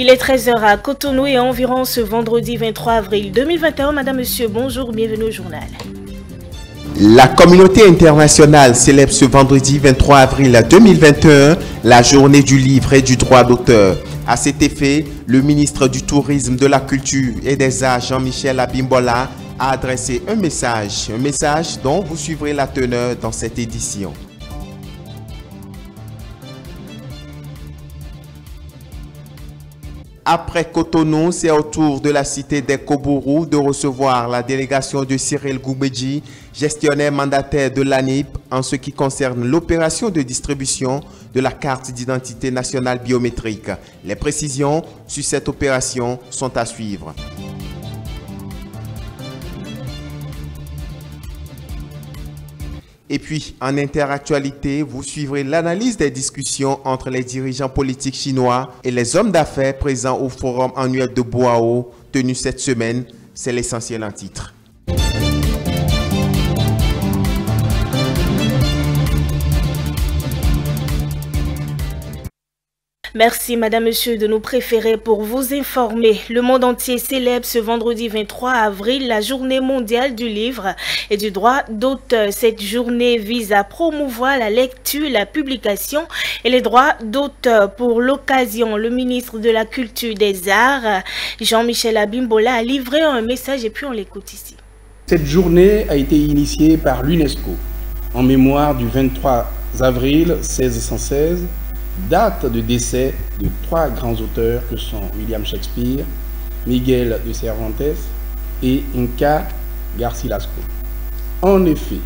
Il est 13 h à Cotonou et environ ce vendredi 23 avril 2021. Madame, monsieur, bonjour, bienvenue au journal. La communauté internationale célèbre ce vendredi 23 avril 2021 la journée du livre et du droit d'auteur. À cet effet, le ministre du Tourisme, de la Culture et des Arts, Jean-Michel Abimbola, a adressé un message dont vous suivrez la teneur dans cette édition. Après Cotonou, c'est au tour de la cité des Kobourou de recevoir la délégation de Cyril Goumbedji, gestionnaire mandataire de l'ANIP, en ce qui concerne l'opération de distribution de la carte d'identité nationale biométrique. Les précisions sur cette opération sont à suivre. Et puis, en interactualité, vous suivrez l'analyse des discussions entre les dirigeants politiques chinois et les hommes d'affaires présents au forum annuel de Boao, tenu cette semaine. C'est l'essentiel en titre. Merci, madame, monsieur, de nous préférer pour vous informer. Le monde entier célèbre ce vendredi 23 avril la journée mondiale du livre et du droit d'auteur. Cette journée vise à promouvoir la lecture, la publication et les droits d'auteur. Pour l'occasion, le ministre de la Culture et des Arts, Jean-Michel Abimbola, a livré un message et puis on l'écoute ici. Cette journée a été initiée par l'UNESCO en mémoire du 23 avril 1616, date de décès de trois grands auteurs que sont William Shakespeare, Miguel de Cervantes et Inca Garcilasco. En effet,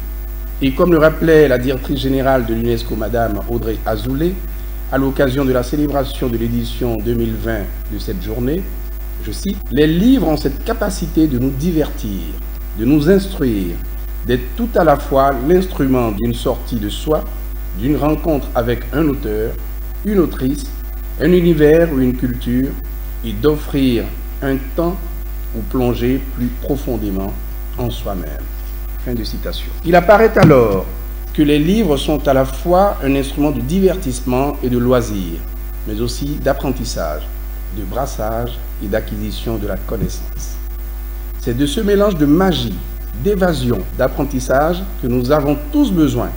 et comme le rappelait la directrice générale de l'UNESCO, Madame Audrey Azoulay, à l'occasion de la célébration de l'édition 2020 de cette journée, je cite, « Les livres ont cette capacité de nous divertir, de nous instruire, d'être tout à la fois l'instrument d'une sortie de soi, d'une rencontre avec un auteur, une autrice, un univers ou une culture, et d'offrir un temps où plonger plus profondément en soi-même. » Fin de citation. Il apparaît alors que les livres sont à la fois un instrument de divertissement et de loisir, mais aussi d'apprentissage, de brassage et d'acquisition de la connaissance. C'est de ce mélange de magie, d'évasion, d'apprentissage que nous avons tous besoin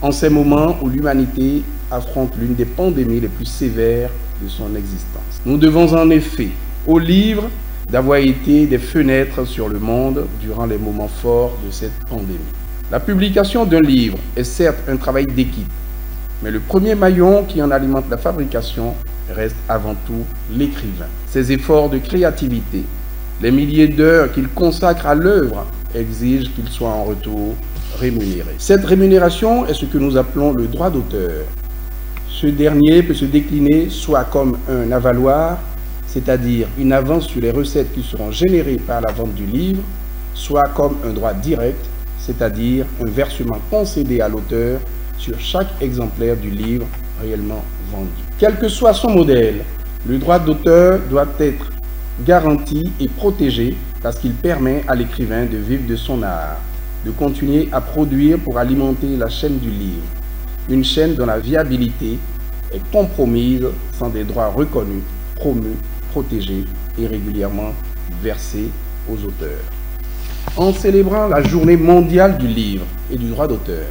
en ces moments où l'humanité affronte l'une des pandémies les plus sévères de son existence. Nous devons en effet aux livres d'avoir été des fenêtres sur le monde durant les moments forts de cette pandémie. La publication d'un livre est certes un travail d'équipe, mais le premier maillon qui en alimente la fabrication reste avant tout l'écrivain. Ses efforts de créativité, les milliers d'heures qu'il consacre à l'œuvre exigent qu'il soit en retour rémunéré. Cette rémunération est ce que nous appelons le droit d'auteur. Ce dernier peut se décliner soit comme un avaloir, c'est-à-dire une avance sur les recettes qui seront générées par la vente du livre, soit comme un droit direct, c'est-à-dire un versement concédé à l'auteur sur chaque exemplaire du livre réellement vendu. Quel que soit son modèle, le droit d'auteur doit être garanti et protégé parce qu'il permet à l'écrivain de vivre de son art, de continuer à produire pour alimenter la chaîne du livre, une chaîne dont la viabilité est compromise sans des droits reconnus, promus, protégés et régulièrement versés aux auteurs. En célébrant la journée mondiale du livre et du droit d'auteur,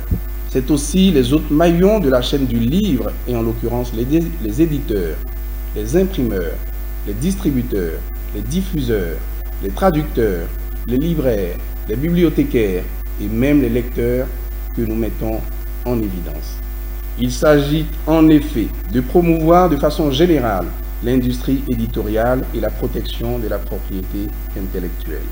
c'est aussi les autres maillons de la chaîne du livre, et en l'occurrence les éditeurs, les imprimeurs, les distributeurs, les diffuseurs, les traducteurs, les libraires, les bibliothécaires et même les lecteurs que nous mettons en évidence. Il s'agit en effet de promouvoir de façon générale l'industrie éditoriale et la protection de la propriété intellectuelle.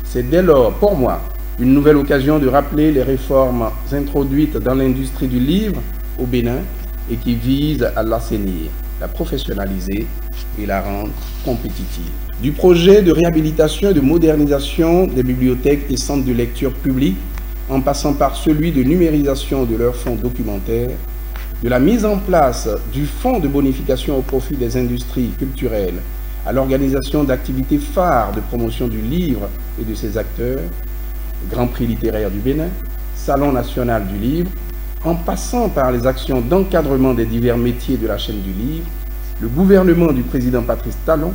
C'est dès lors, pour moi, une nouvelle occasion de rappeler les réformes introduites dans l'industrie du livre au Bénin et qui visent à l'assainir, la professionnaliser et la rendre compétitive. Du projet de réhabilitation et de modernisation des bibliothèques et centres de lecture publics, en passant par celui de numérisation de leurs fonds documentaires, de la mise en place du fonds de bonification au profit des industries culturelles, à l'organisation d'activités phares de promotion du livre et de ses acteurs, Grand Prix littéraire du Bénin, Salon national du livre, en passant par les actions d'encadrement des divers métiers de la chaîne du livre, Le gouvernement du président Patrice Talon,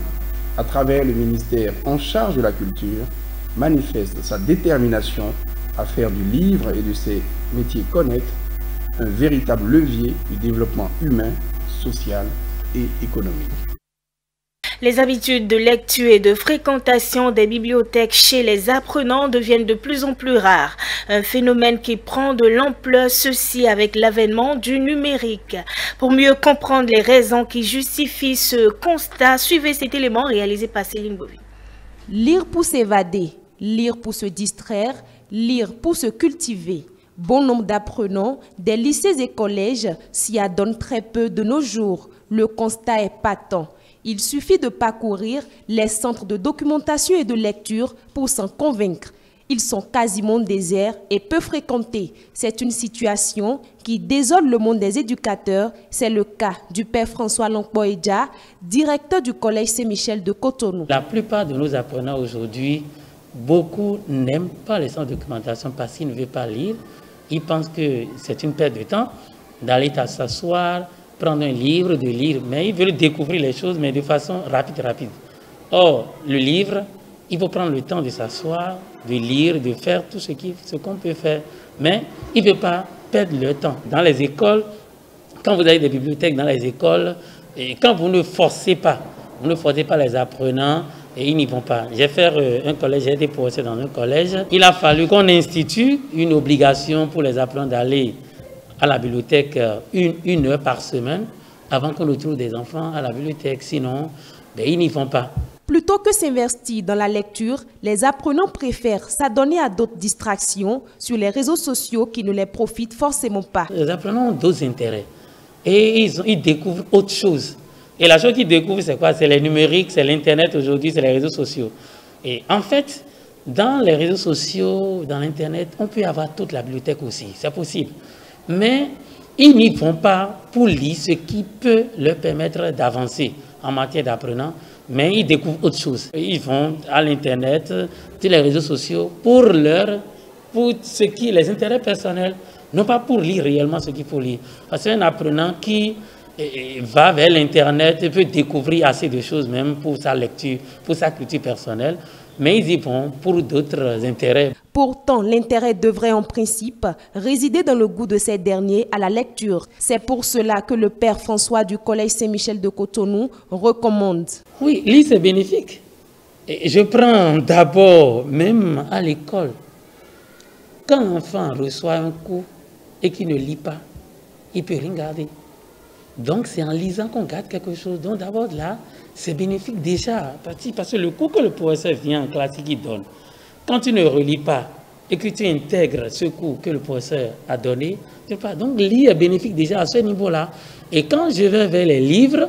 à travers le ministère en charge de la culture, manifeste sa détermination à faire du livre et de ses métiers connexes un véritable levier du développement humain, social et économique. Les habitudes de lecture et de fréquentation des bibliothèques chez les apprenants deviennent de plus en plus rares. Un phénomène qui prend de l'ampleur, ceci avec l'avènement du numérique. Pour mieux comprendre les raisons qui justifient ce constat, suivez cet élément réalisé par Céline Bovy. Lire pour s'évader, lire pour se distraire, lire pour se cultiver. Bon nombre d'apprenants des lycées et collèges s'y adonnent très peu de nos jours. Le constat est patent. Il suffit de parcourir les centres de documentation et de lecture pour s'en convaincre. Ils sont quasiment déserts et peu fréquentés. C'est une situation qui désole le monde des éducateurs. C'est le cas du père François Lankboedja, directeur du collège Saint-Michel de Cotonou. La plupart de nos apprenants aujourd'hui, beaucoup n'aiment pas les centres de documentation parce qu'ils ne veulent pas lire. Ils pensent que c'est une perte de temps d'aller s'asseoir, prendre un livre, de lire, mais ils veulent découvrir les choses, mais de façon rapide. Or, le livre, il faut prendre le temps de s'asseoir, de lire, de faire tout ce qu'on peut faire. Mais il ne peut pas perdre le temps. Dans les écoles, quand vous avez des bibliothèques dans les écoles, et quand vous ne forcez pas les apprenants, et ils n'y vont pas. J'ai fait un collège, j'ai été professeur dans un collège. Il a fallu qu'on institue une obligation pour les apprenants d'aller à la bibliothèque une heure par semaine avant qu'on retrouve des enfants à la bibliothèque. Sinon, ils n'y vont pas. Plutôt que s'investir dans la lecture, les apprenants préfèrent s'adonner à d'autres distractions sur les réseaux sociaux qui ne les profitent forcément pas. Les apprenants ont d'autres intérêts et ils découvrent autre chose. Et la chose qu'ils découvrent, c'est quoi? C'est les numériques, c'est l'Internet aujourd'hui, c'est les réseaux sociaux. Et en fait, dans les réseaux sociaux, dans l'Internet, on peut avoir toute la bibliothèque aussi, c'est possible. Mais ils n'y vont pas pour lire ce qui peut leur permettre d'avancer en matière d'apprenant, mais ils découvrent autre chose. Ils vont à l'Internet, sur les réseaux sociaux, pour ce qui est les intérêts personnels, non pas pour lire réellement ce qu'il faut lire. Parce qu'un apprenant qui va vers l'Internet peut découvrir assez de choses même pour sa lecture, pour sa culture personnelle, mais ils y vont pour d'autres intérêts. Pourtant, l'intérêt devrait en principe résider dans le goût de ces derniers à la lecture. C'est pour cela que le père François du collège Saint-Michel de Cotonou recommande. Oui, lire c'est bénéfique. Et je prends d'abord, même à l'école, quand un enfant reçoit un cours et qu'il ne lit pas, il ne peut rien garder. Donc c'est en lisant qu'on garde quelque chose. Donc d'abord là, c'est bénéfique déjà. Parce que le cours que le professeur vient en classe qui donne, quand tu ne relis pas et que tu intègres ce cours que le professeur a donné, donc lire est bénéfique déjà à ce niveau-là. Et quand je vais vers les livres,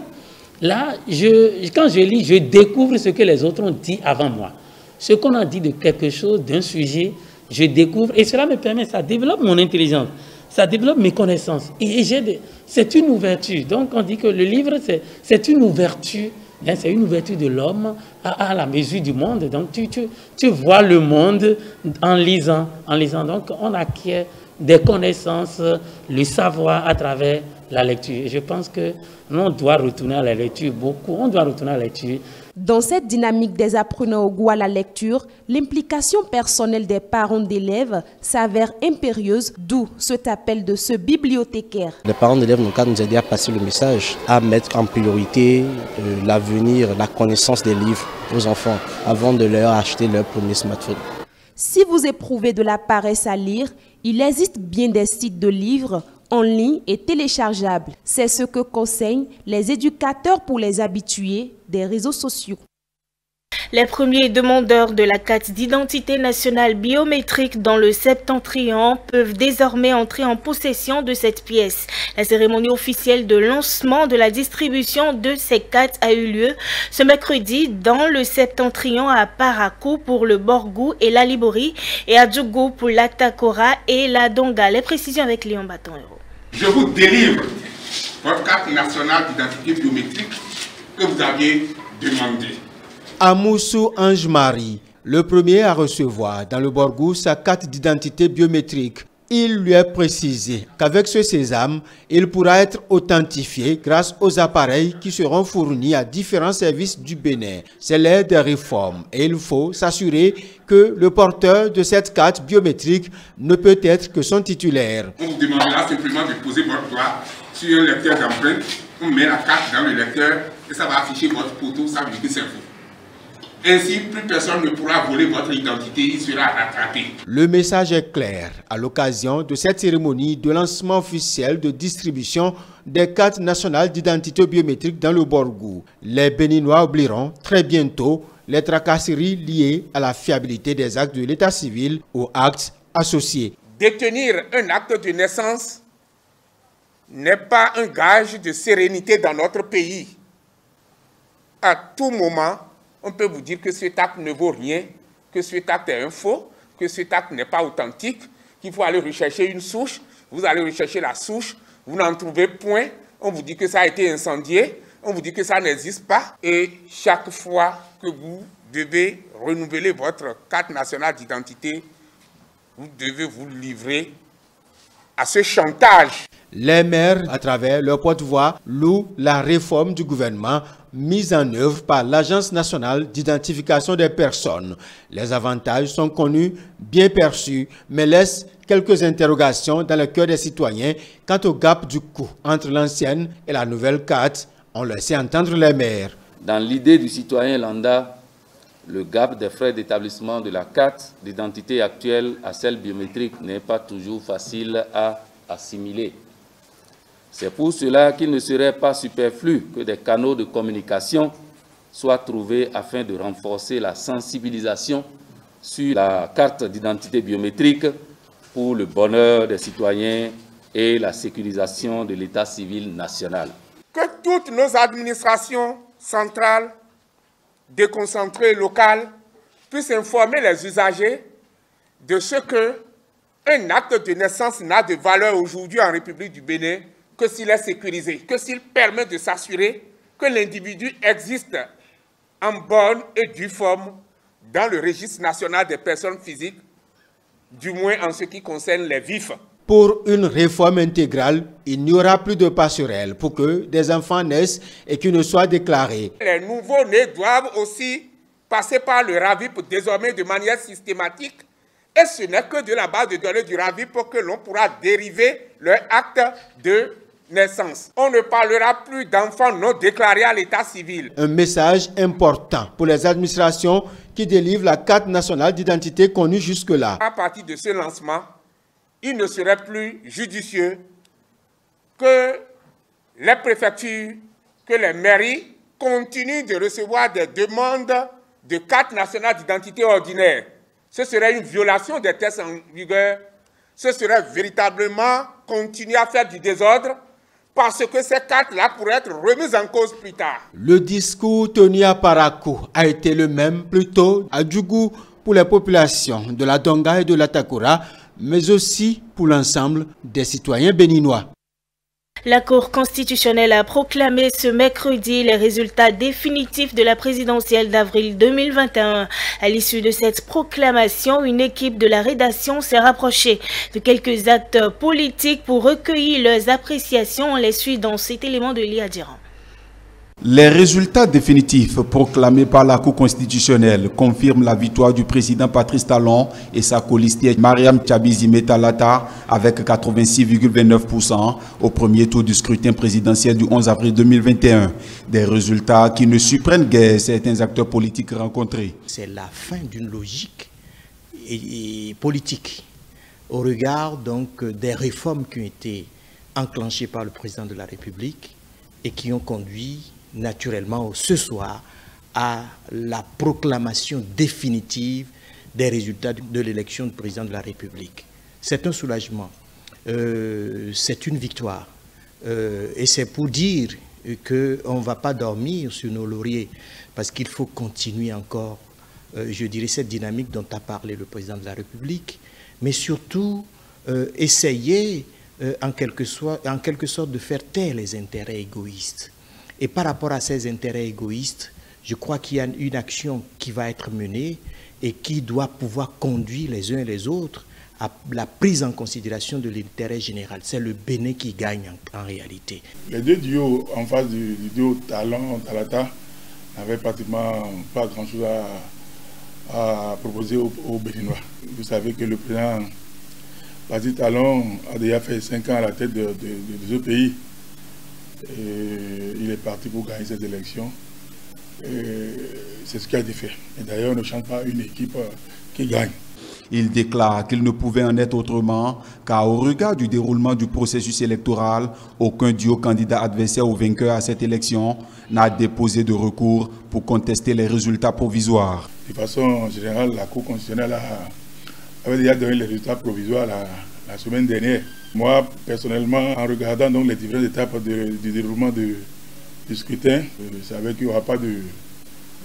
là, quand je lis, je découvre ce que les autres ont dit avant moi. Ce qu'on a dit de quelque chose, d'un sujet, je découvre et cela me permet, ça développe mon intelligence. Ça développe mes connaissances. Et c'est une ouverture. Donc, on dit que le livre, c'est une ouverture. C'est une ouverture de l'homme à la mesure du monde. Donc, tu vois le monde en lisant. Donc, on acquiert des connaissances, le savoir à travers la lecture. Et je pense que on doit retourner à la lecture beaucoup. On doit retourner à la lecture. Dans cette dynamique des apprenants au goût à la lecture, l'implication personnelle des parents d'élèves s'avère impérieuse, d'où cet appel de ce bibliothécaire. Les parents d'élèves n'ont qu'à nous aider à passer le message, à mettre en priorité l'avenir, la connaissance des livres aux enfants, avant de leur acheter leur premier smartphone. Si vous éprouvez de la paresse à lire, il existe bien des sites de livres en ligne et téléchargeables. C'est ce que conseillent les éducateurs pour les habitués des réseaux sociaux. Les premiers demandeurs de la carte d'identité nationale biométrique dans le Septentrion peuvent désormais entrer en possession de cette pièce. La cérémonie officielle de lancement de la distribution de ces cartes a eu lieu ce mercredi dans le Septentrion à Parakou pour le Borgou et la Libori et à Djougou pour la Takora et la Donga. Les précisions avec Léon Baton-Héros. Je vous délivre votre carte nationale d'identité biométrique que vous aviez demandée. Amoussou Ange-Marie, le premier à recevoir dans le Borgou sa carte d'identité biométrique. Il lui est précisé qu'avec ce sésame, il pourra être authentifié grâce aux appareils qui seront fournis à différents services du Bénin. C'est l'ère des réformes et il faut s'assurer que le porteur de cette carte biométrique ne peut être que son titulaire. On vous demandera simplement de poser votre doigt sur un lecteur d'empreinte, on met la carte dans le lecteur et ça va afficher votre photo, ça veut dire que c'est vous. Ainsi, plus personne ne pourra voler votre identité, il sera rattrapé. Le message est clair à l'occasion de cette cérémonie de lancement officiel de distribution des cartes nationales d'identité biométrique dans le Borgou. Les Béninois oublieront très bientôt les tracasseries liées à la fiabilité des actes de l'état civil aux actes associés. Détenir un acte de naissance n'est pas un gage de sérénité dans notre pays. À tout moment, on peut vous dire que cet acte ne vaut rien, que cet acte est un faux, que cet acte n'est pas authentique, qu'il faut aller rechercher une souche, vous allez rechercher la souche, vous n'en trouvez point, on vous dit que ça a été incendié, on vous dit que ça n'existe pas. Et chaque fois que vous devez renouveler votre carte nationale d'identité, vous devez vous livrer à ce chantage. Les maires, à travers leur porte-voix, louent la réforme du gouvernement mise en œuvre par l'Agence nationale d'identification des personnes. Les avantages sont connus, bien perçus, mais laissent quelques interrogations dans le cœur des citoyens quant au gap du coût entre l'ancienne et la nouvelle carte. On laissait entendre les maires. Dans l'idée du citoyen lambda, le gap des frais d'établissement de la carte d'identité actuelle à celle biométrique n'est pas toujours facile à assimiler. C'est pour cela qu'il ne serait pas superflu que des canaux de communication soient trouvés afin de renforcer la sensibilisation sur la carte d'identité biométrique pour le bonheur des citoyens et la sécurisation de l'état civil national. Que toutes nos administrations centrales, déconcentrées, locales, puissent informer les usagers de ce qu'un acte de naissance n'a de valeur aujourd'hui en République du Bénin que s'il est sécurisé, que s'il permet de s'assurer que l'individu existe en bonne et due forme dans le registre national des personnes physiques, du moins en ce qui concerne les vifs. Pour une réforme intégrale, il n'y aura plus de passerelles pour que des enfants naissent et qu'ils ne soient déclarés. Les nouveaux-nés doivent aussi passer par le RAVIP désormais de manière systématique. Et ce n'est que de la base de données du RAVIP que l'on pourra dériver leur acte de naissance. On ne parlera plus d'enfants non déclarés à l'état civil. Un message important pour les administrations qui délivrent la carte nationale d'identité connue jusque-là. À partir de ce lancement, il ne serait plus judicieux que les préfectures, que les mairies continuent de recevoir des demandes de carte nationale d'identité ordinaire. Ce serait une violation des tests en vigueur. Ce serait véritablement continuer à faire du désordre parce que ces cartes-là pourraient être remises en cause plus tard. Le discours tenu à Parakou a été le même plutôt à Djougou pour les populations de la Donga et de la Takura, mais aussi pour l'ensemble des citoyens béninois. La Cour constitutionnelle a proclamé ce mercredi les résultats définitifs de la présidentielle d'avril 2021. À l'issue de cette proclamation, une équipe de la rédaction s'est rapprochée de quelques acteurs politiques pour recueillir leurs appréciations. On les suit dans cet élément de Lia Diran. Les résultats définitifs proclamés par la Cour constitutionnelle confirment la victoire du président Patrice Talon et sa colistière Mariam Tchabizi Metalata avec 86,29% au premier tour du scrutin présidentiel du 11 avril 2021. Des résultats qui ne surprennent guère certains acteurs politiques rencontrés. C'est la fin d'une logique politique au regard donc des réformes qui ont été enclenchées par le président de la République et qui ont conduit naturellement ce soir à la proclamation définitive des résultats de l'élection du président de la République. C'est un soulagement, c'est une victoire et c'est pour dire qu'on ne va pas dormir sur nos lauriers parce qu'il faut continuer encore, je dirais, cette dynamique dont a parlé le président de la République, mais surtout essayer en quelque sorte de faire taire les intérêts égoïstes. Et par rapport à ces intérêts égoïstes, je crois qu'il y a une action qui va être menée et qui doit pouvoir conduire les uns et les autres à la prise en considération de l'intérêt général. C'est le Bénin qui gagne en réalité. Les deux duos en face du duo Talon-Talata n'avaient pratiquement pas grand-chose à proposer aux Béninois. Vous savez que le président Patrice Talon a déjà fait 5 ans à la tête de ce pays. Et il est parti pour gagner cette élection. C'est ce qui a été fait. Et d'ailleurs, on ne change pas une équipe qui gagne. Il déclare qu'il ne pouvait en être autrement car au regard du déroulement du processus électoral, aucun duo candidat adversaire ou vainqueur à cette élection n'a déposé de recours pour contester les résultats provisoires. De façon générale, la Cour constitutionnelle avait déjà donné les résultats provisoires la semaine dernière. Moi, personnellement, en regardant donc les différentes étapes du déroulement du scrutin, je savais qu'il n'y aura pas de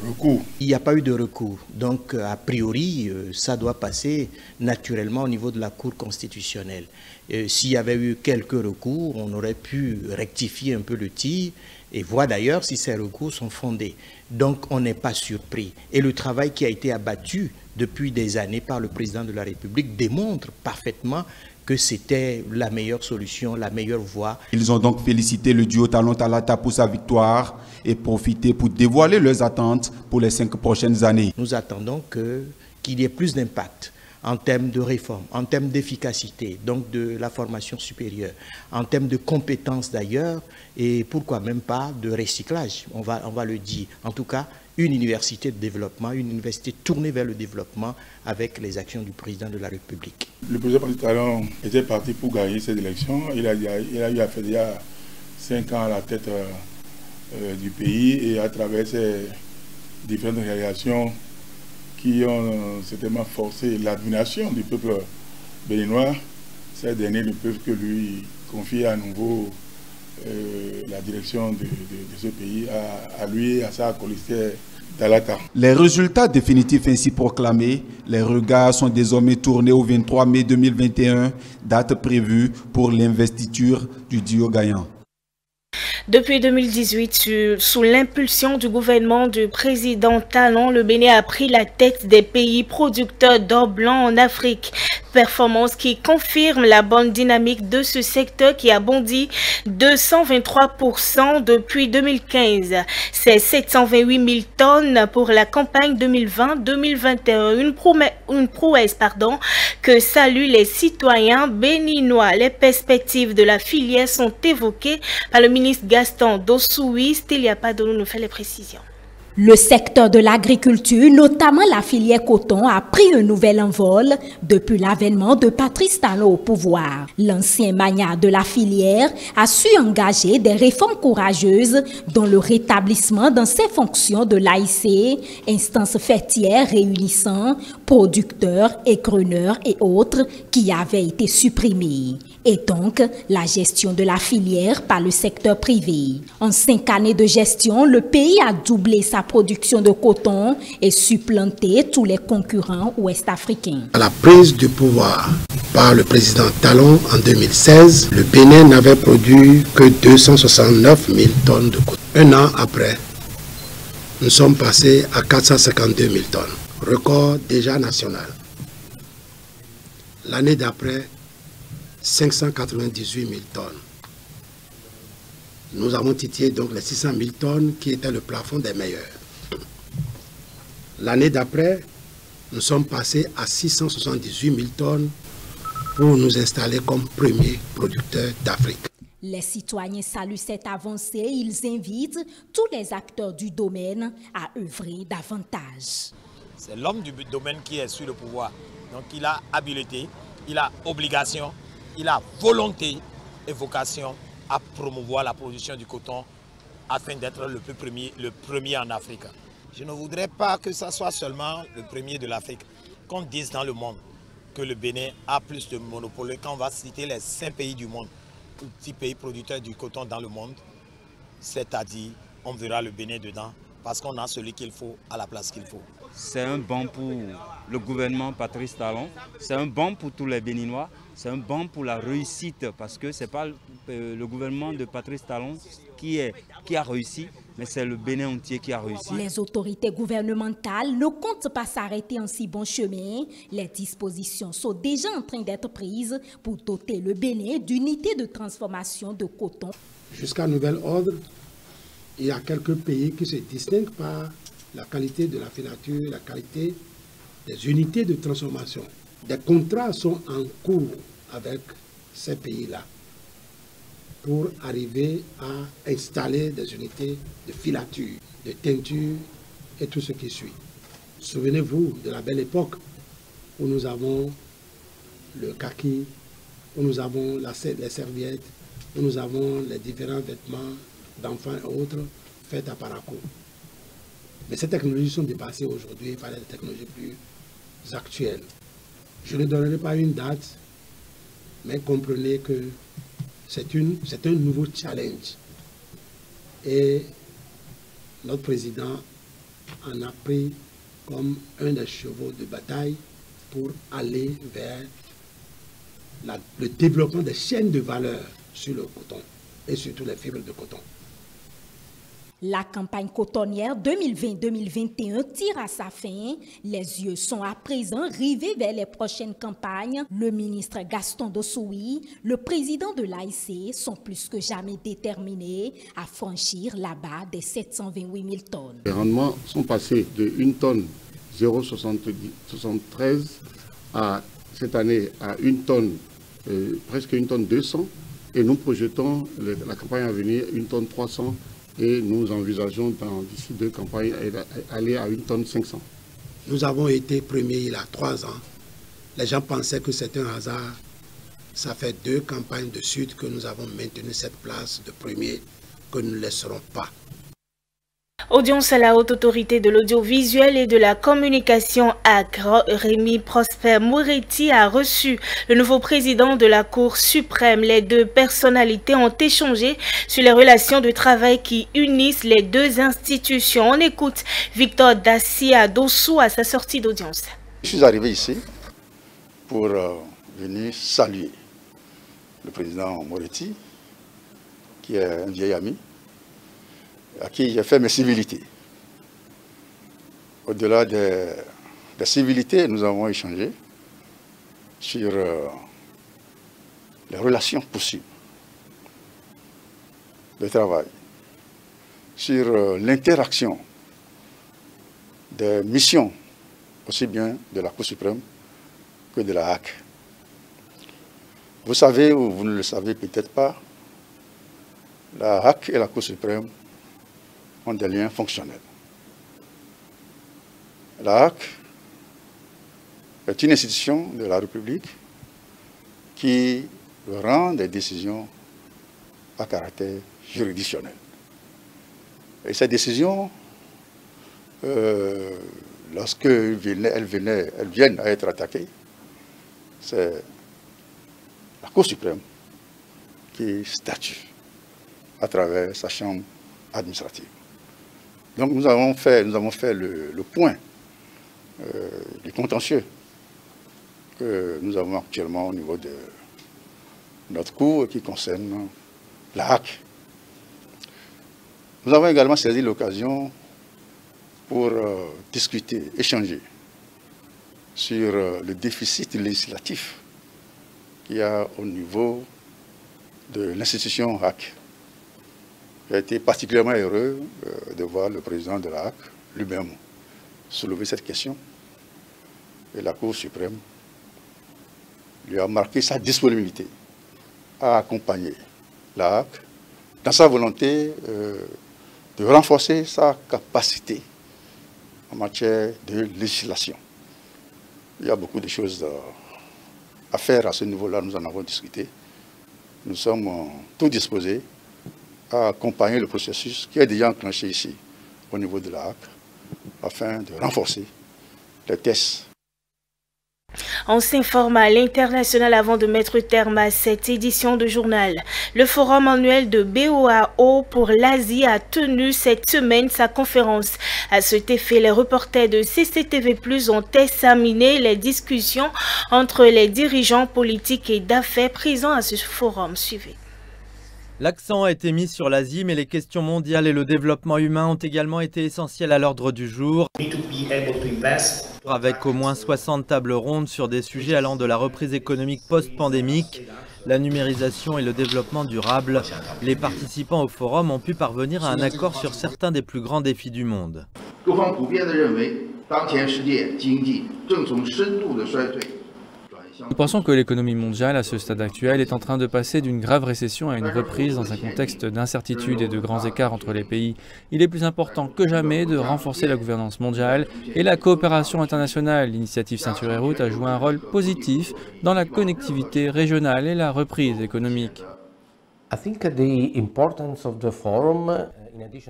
recours. Il n'y a pas eu de recours. Donc, a priori, ça doit passer naturellement au niveau de la Cour constitutionnelle. S'il y avait eu quelques recours, on aurait pu rectifier un peu le tir et voir d'ailleurs si ces recours sont fondés. Donc, on n'est pas surpris. Et le travail qui a été abattu depuis des années par le président de la République démontre parfaitement que c'était la meilleure solution, la meilleure voie. Ils ont donc félicité le duo Talon-Talata pour sa victoire et profité pour dévoiler leurs attentes pour les 5 prochaines années. Nous attendons qu'il y ait plus d'impact en termes de réforme, en termes d'efficacité, donc de la formation supérieure, en termes de compétences d'ailleurs, et pourquoi même pas de recyclage, on va le dire. En tout cas, une université de développement, une université tournée vers le développement avec les actions du président de la République. Le président Patrice Talon était parti pour gagner cette élection. Il a eu à faire déjà 5 ans à la tête du pays et à travers ses différentes réalisations qui ont certainement forcé l'admiration du peuple béninois, ces derniers ne peuvent que lui confier à nouveau la direction de ce pays à lui et à sa colistière Talata. Les résultats définitifs ainsi proclamés, les regards sont désormais tournés au 23 mai 2021, date prévue pour l'investiture du duo gagnant. Depuis 2018, sous l'impulsion du gouvernement du président Talon, le Bénin a pris la tête des pays producteurs d'or blanc en Afrique. Performance qui confirme la bonne dynamique de ce secteur qui a bondi de 123% depuis 2015. C'est 728 000 tonnes pour la campagne 2020-2021. Une prouesse que saluent les citoyens béninois. Les perspectives de la filière sont évoquées par le ministre Gaston Dossoui. Stélia Padonou nous fait les précisions. Le secteur de l'agriculture, notamment la filière coton, a pris un nouvel envol depuis l'avènement de Patrice Talon au pouvoir. L'ancien magnat de la filière a su engager des réformes courageuses dont le rétablissement dans ses fonctions de l'AIC, instance fêtière réunissant producteurs, écreneurs et autres qui avaient été supprimés. Et donc la gestion de la filière par le secteur privé. En 5 années de gestion, le pays a doublé sa production de coton et supplanté tous les concurrents ouest-africains. À la prise du pouvoir par le président Talon en 2016, le Bénin n'avait produit que 269 000 tonnes de coton. Un an après, nous sommes passés à 452 000 tonnes, record déjà national. L'année d'après, 598 000 tonnes. Nous avons titillé donc les 600 000 tonnes qui était le plafond des meilleurs. L'année d'après, nous sommes passés à 678 000 tonnes pour nous installer comme premier producteur d'Afrique. Les citoyens saluent cette avancée. Ils invitent tous les acteurs du domaine à œuvrer davantage. C'est l'homme du domaine qui est sur le pouvoir. Donc il a habileté, il a obligation, il a volonté et vocation à promouvoir la production du coton afin d'être le premier en Afrique. Je ne voudrais pas que ce soit seulement le premier de l'Afrique. Qu'on dise dans le monde que le Bénin a plus de monopole. Quand on va citer les 5 pays du monde, ou 10 pays producteurs du coton dans le monde, c'est-à-dire on verra le Bénin dedans parce qu'on a celui qu'il faut à la place qu'il faut. C'est un bon pour le gouvernement Patrice Talon, c'est un bon pour tous les Béninois, c'est un bon pour la réussite parce que ce n'est pas le gouvernement de Patrice Talon qui a réussi, mais c'est le Bénin entier qui a réussi. Les autorités gouvernementales ne comptent pas s'arrêter en si bon chemin. Les dispositions sont déjà en train d'être prises pour doter le Bénin d'unités de transformation de coton. Jusqu'à nouvel ordre, il y a quelques pays qui se distinguent par la qualité de la filature, la qualité des unités de transformation. Des contrats sont en cours avec ces pays-là pour arriver à installer des unités de filature, de teinture et tout ce qui suit. Souvenez-vous de la belle époque où nous avons le kaki, où nous avons les serviettes, où nous avons les différents vêtements d'enfants et autres faits à Parakou. Mais ces technologies sont dépassées aujourd'hui par des technologies plus actuelles. Je ne donnerai pas une date, mais comprenez que c'est un nouveau challenge. Et notre président en a pris comme un des chevaux de bataille pour aller vers le développement des chaînes de valeur sur le coton et surtout les fibres de coton. La campagne cotonnière 2020-2021 tire à sa fin. Les yeux sont à présent rivés vers les prochaines campagnes. Le ministre Gaston Dossoui, le président de l'AIC sont plus que jamais déterminés à franchir la barre des 728 000 tonnes. Les rendements sont passés de 1 tonne 0,73 à cette année à 1 tonne, presque 1 tonne 200. Et nous projetons la campagne à venir 1 tonne 300. Et nous envisageons d'ici 2 campagnes aller à 1 tonne 500. Nous avons été premiers il y a 3 ans. Les gens pensaient que c'est un hasard. Ça fait 2 campagnes de suite que nous avons maintenu cette place de premier que nous ne laisserons pas. Audience à la Haute Autorité de l'Audiovisuel et de la Communication ACRE, Rémi Prosper Moretti a reçu le nouveau président de la Cour suprême. Les 2 personnalités ont échangé sur les relations de travail qui unissent les 2 institutions. On écoute Victor Dassia Dossou à sa sortie d'audience. Je suis arrivé ici pour venir saluer le président Moretti, qui est un vieil ami, à qui j'ai fait mes civilités. Au-delà des civilités, nous avons échangé sur les relations possibles de travail, sur l'interaction des missions, aussi bien de la Cour suprême que de la HAC. Vous savez, ou vous ne le savez peut-être pas, la HAC et la Cour suprême ont des liens fonctionnels. La HAC est une institution de la République qui rend des décisions à caractère juridictionnel. Et ces décisions, lorsqu'elles viennent à être attaquées, c'est la Cour suprême qui statue à travers sa chambre administrative. Donc nous avons fait le point du contentieux que nous avons actuellement au niveau de notre cour qui concerne la HAC. Nous avons également saisi l'occasion pour discuter, échanger sur le déficit législatif qu'il y a au niveau de l'institution HAC. J'ai été particulièrement heureux de voir le président de la HAC lui-même soulever cette question. Et la Cour suprême lui a marqué sa disponibilité à accompagner la HAC dans sa volonté de renforcer sa capacité en matière de législation. Il y a beaucoup de choses à faire à ce niveau-là, nous en avons discuté. Nous sommes tous disposés à accompagner le processus qui est déjà enclenché ici, au niveau de la HAC, afin de renforcer les tests. On s'informe à l'international avant de mettre terme à cette édition de journal. Le forum annuel de BOAO pour l'Asie a tenu cette semaine sa conférence. À cet effet, les reporters de CCTV+ ont examiné les discussions entre les dirigeants politiques et d'affaires présents à ce forum. Suivez. L'accent a été mis sur l'Asie, mais les questions mondiales et le développement humain ont également été essentiels à l'ordre du jour, avec au moins 60 tables rondes sur des sujets allant de la reprise économique post-pandémique, la numérisation et le développement durable. Les participants au forum ont pu parvenir à un accord sur certains des plus grands défis du monde. Nous pensons que l'économie mondiale, à ce stade actuel, est en train de passer d'une grave récession à une reprise dans un contexte d'incertitude et de grands écarts entre les pays. Il est plus important que jamais de renforcer la gouvernance mondiale et la coopération internationale. L'initiative Ceinture et Route a joué un rôle positif dans la connectivité régionale et la reprise économique.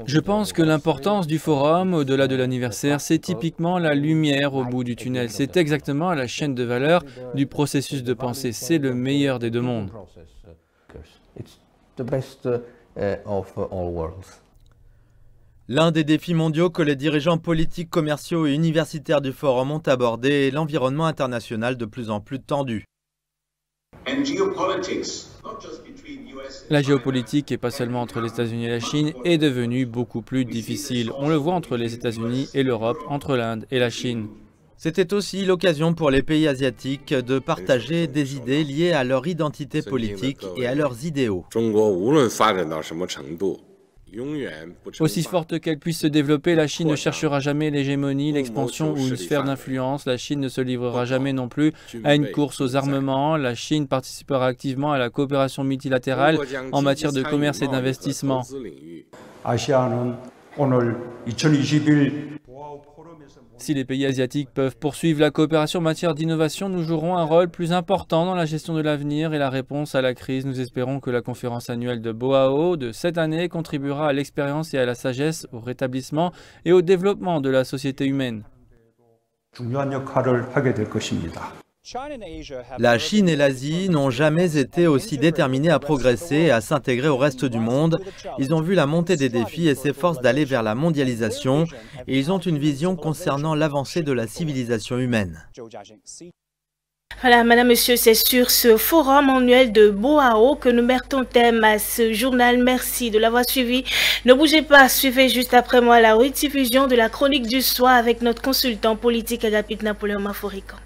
Je pense que l'importance du forum, au-delà de l'anniversaire, c'est typiquement la lumière au bout du tunnel. C'est exactement la chaîne de valeur du processus de pensée. C'est le meilleur des deux mondes. L'un des défis mondiaux que les dirigeants politiques, commerciaux et universitaires du forum ont abordé est l'environnement international de plus en plus tendu. La géopolitique, et pas seulement entre les États-Unis et la Chine, est devenue beaucoup plus difficile. On le voit entre les États-Unis et l'Europe, entre l'Inde et la Chine. C'était aussi l'occasion pour les pays asiatiques de partager des idées liées à leur identité politique et à leurs idéaux. Aussi forte qu'elle puisse se développer, la Chine ne cherchera jamais l'hégémonie, l'expansion ou une sphère d'influence. La Chine ne se livrera jamais non plus à une course aux armements. La Chine participera activement à la coopération multilatérale en matière de commerce et d'investissement. Si les pays asiatiques peuvent poursuivre la coopération en matière d'innovation, nous jouerons un rôle plus important dans la gestion de l'avenir et la réponse à la crise. Nous espérons que la conférence annuelle de Boao de cette année contribuera à l'expérience et à la sagesse, au rétablissement et au développement de la société humaine. La Chine et l'Asie n'ont jamais été aussi déterminés à progresser et à s'intégrer au reste du monde. Ils ont vu la montée des défis et s'efforcent d'aller vers la mondialisation. Et ils ont une vision concernant l'avancée de la civilisation humaine. Voilà, madame, monsieur, c'est sur ce forum annuel de Boao que nous mettons thème à ce journal. Merci de l'avoir suivi. Ne bougez pas, suivez juste après moi la rediffusion de la chronique du soir avec notre consultant politique Agapit Napoléon Maforican.